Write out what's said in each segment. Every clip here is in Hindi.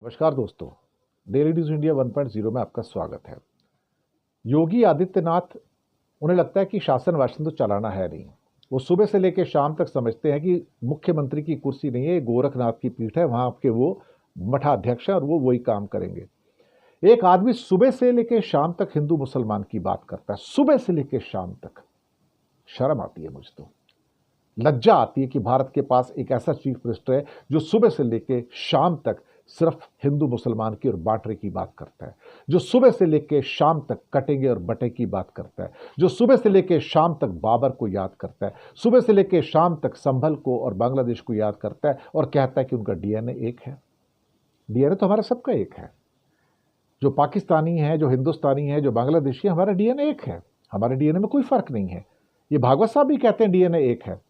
नमस्कार दोस्तों, डेली न्यूज इंडिया 1.0 में आपका स्वागत है। योगी आदित्यनाथ, उन्हें लगता है कि शासन वासन तो चलाना है नहीं। वो सुबह से लेकर शाम तक समझते हैं कि मुख्यमंत्री की कुर्सी नहीं है, ये गोरखनाथ की पीठ है, वहां के वो मठाध्यक्ष हैं और वो वही काम करेंगे। एक आदमी सुबह से लेकर शाम तक हिंदू मुसलमान की बात करता है, सुबह से लेकर शाम तक। शर्म आती है मुझे तो, लज्जा आती है कि भारत के पास एक ऐसा चीफ मिनिस्टर है जो सुबह से लेकर शाम तक सिर्फ हिंदू मुसलमान की और बांटने की बात करता है, जो सुबह से लेकर शाम तक कटेंगे और बटे की बात करता है, जो सुबह से लेकर शाम तक बाबर को याद करता है, सुबह से लेकर शाम तक संभल को और बांग्लादेश को याद करता है और कहता है कि उनका डीएनए एक है। डीएनए तो हमारा सबका एक है। जो पाकिस्तानी है, जो हिंदुस्तानी है, जो बांग्लादेशी है, हमारा डीएनए एक है। हमारे डीएनए में कोई फर्क नहीं है। ये भागवत साहब भी कहते हैं डीएनए एक है।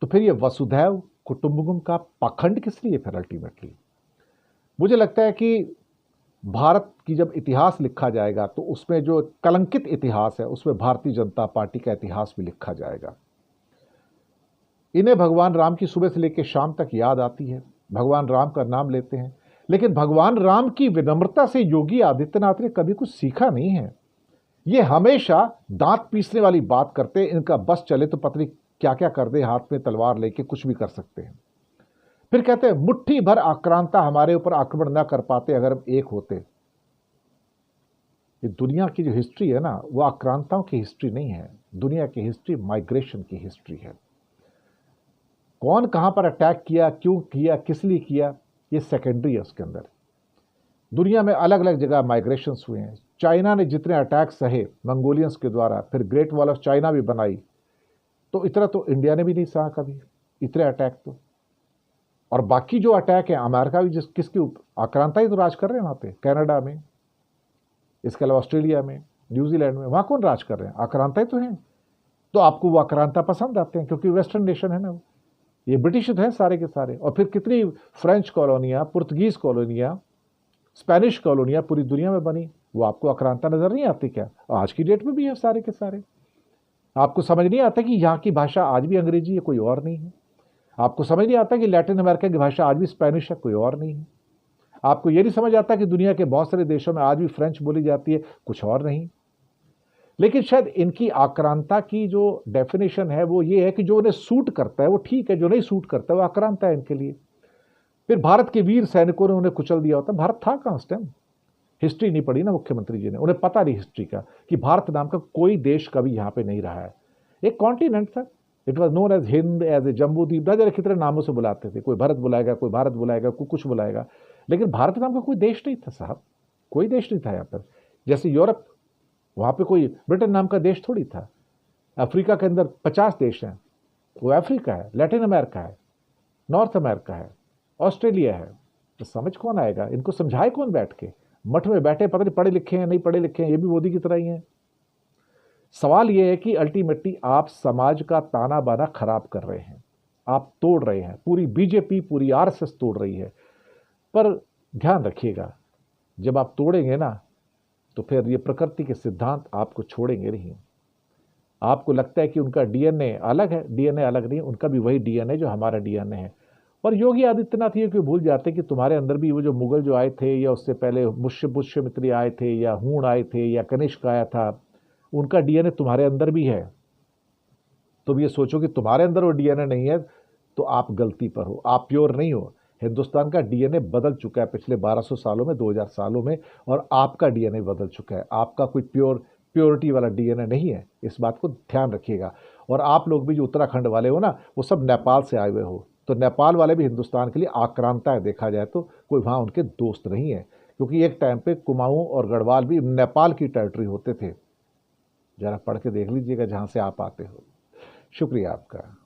तो फिर ये वसुधैव कुटुंबकम का पाखंड किस लिए फिर अल्टीमेटली? मुझे लगता है कि भारत की जब इतिहास लिखा जाएगा तो उसमें जो कलंकित इतिहास है उसमें भारतीय जनता पार्टी का इतिहास भी लिखा जाएगा। इन्हें भगवान राम की सुबह से लेकर शाम तक याद आती है, भगवान राम का नाम लेते हैं, लेकिन भगवान राम की विनम्रता से योगी आदित्यनाथ ने कभी कुछ सीखा नहीं है। ये हमेशा दांत पीसने वाली बात करते हैं, इनका बस चले तो पत्नी क्या क्या कर दे, हाथ में तलवार लेके कुछ भी कर सकते हैं। फिर कहते हैं मुट्ठी भर आक्रांता हमारे ऊपर आक्रमण ना कर पाते अगर हम एक होते। ये दुनिया की जो हिस्ट्री है ना, वो आक्रांताओं की हिस्ट्री नहीं है। दुनिया की हिस्ट्री माइग्रेशन की हिस्ट्री है। कौन कहां पर अटैक किया, क्यों किया, किस लिए किया, ये सेकेंडरी है उसके अंदर। दुनिया में अलग अलग जगह माइग्रेशन हुए हैं। चाइना ने जितने अटैक सहे मंगोलियंस के द्वारा, फिर ग्रेट वॉल ऑफ चाइना भी बनाई, तो इतना तो इंडिया ने भी नहीं सहा कभी इतने अटैक तो। और बाकी जो अटैक है, अमेरिका भी किसके आक्रांता ही तो राज कर रहे हैं वहां पे, कनाडा में, इसके अलावा ऑस्ट्रेलिया में, न्यूजीलैंड में, वहां कौन राज कर रहे हैं? आक्रांता ही तो हैं। तो आपको वो आक्रांता पसंद आते हैं क्योंकि वेस्टर्न नेशन है ना वो। ये ब्रिटिश है सारे के सारे। और फिर कितनी फ्रेंच कॉलोनियां, पुर्तगीज कॉलोनियां, स्पेनिश कॉलोनियां पूरी दुनिया में बनी, वो आपको आक्रांता नजर नहीं आती क्या? आज की डेट में भी है सारे के सारे। आपको समझ नहीं आता कि यहाँ की भाषा आज भी अंग्रेजी है, कोई और नहीं है। आपको समझ नहीं आता कि लैटिन अमेरिका की भाषा आज भी स्पेनिश है, कोई और नहीं है। आपको ये नहीं समझ आता कि दुनिया के बहुत सारे देशों में आज भी फ्रेंच बोली जाती है, कुछ और नहीं। लेकिन शायद इनकी आक्रांता की जो डेफिनेशन है वो ये है कि जो उन्हें सूट करता है वो ठीक है, जो नहीं सूट करता है वो आक्रांता है इनके लिए। फिर भारत के वीर सैनिकों ने उन्हें कुचल दिया होता। भारत था कहां उस टाइम? हिस्ट्री नहीं पढ़ी ना मुख्यमंत्री जी ने, उन्हें पता नहीं हिस्ट्री का कि भारत नाम का कोई देश कभी यहां पे नहीं रहा है। एक कॉन्टिनेंट था। It was known as Hind, as a Jambudvipa, न जाने कितने नामों से बुलाते थे। कोई भरत बुलाएगा, कोई भारत बुलाएगा, कोई कुछ बुलाएगा, लेकिन भारत नाम का कोई देश नहीं था साहब। कोई देश नहीं था यहाँ पर। जैसे यूरोप, वहां पे कोई ब्रिटेन नाम का देश थोड़ी था। अफ्रीका के अंदर 50 देश हैं, वो अफ्रीका है, लैटिन अमेरिका है, नॉर्थ अमेरिका है, ऑस्ट्रेलिया है। तो समझ कौन आएगा? इनको समझाए कौन बैठ के? मठ में बैठे, पता नहीं पढ़े लिखे हैं नहीं पढ़े लिखे हैं, ये भी मोदी की तरह ही हैं। सवाल यह है कि अल्टीमेटली आप समाज का ताना बाना खराब कर रहे हैं, आप तोड़ रहे हैं। पूरी बीजेपी, पूरी आरएसएस तोड़ रही है। पर ध्यान रखिएगा, जब आप तोड़ेंगे ना तो फिर ये प्रकृति के सिद्धांत आपको छोड़ेंगे नहीं। आपको लगता है कि उनका डीएनए अलग है, डीएनए अलग नहीं, उनका भी वही डीएनए जो हमारा डीएनए है। और योगी आदित्यनाथ ये क्यों भूल जाते कि तुम्हारे अंदर भी वो जो मुगल जो आए थे, या उससे पहले पुष्यमित्री आए थे, या हूण आए थे, या कनिष्क आया था, उनका डीएनए तुम्हारे अंदर भी है। तुम ये सोचो कि तुम्हारे अंदर वो डीएनए नहीं है तो आप गलती पर हो, आप प्योर नहीं हो। हिंदुस्तान का डीएनए बदल चुका है पिछले 1200 सालों में, 2000 सालों में, और आपका डीएनए बदल चुका है। आपका कोई प्योरिटी वाला डीएनए नहीं है, इस बात को ध्यान रखिएगा। और आप लोग भी जो उत्तराखंड वाले हो ना, वो सब नेपाल से आए हुए हो, तो नेपाल वाले भी हिंदुस्तान के लिए आक्रांता है। देखा जाए तो कोई वहाँ उनके दोस्त नहीं है, क्योंकि एक टाइम पे कुमाऊं और गढ़वाल भी नेपाल की टेरिटरी होते थे। जरा पढ़ के देख लीजिएगा जहाँ से आप आते हो। शुक्रिया आपका।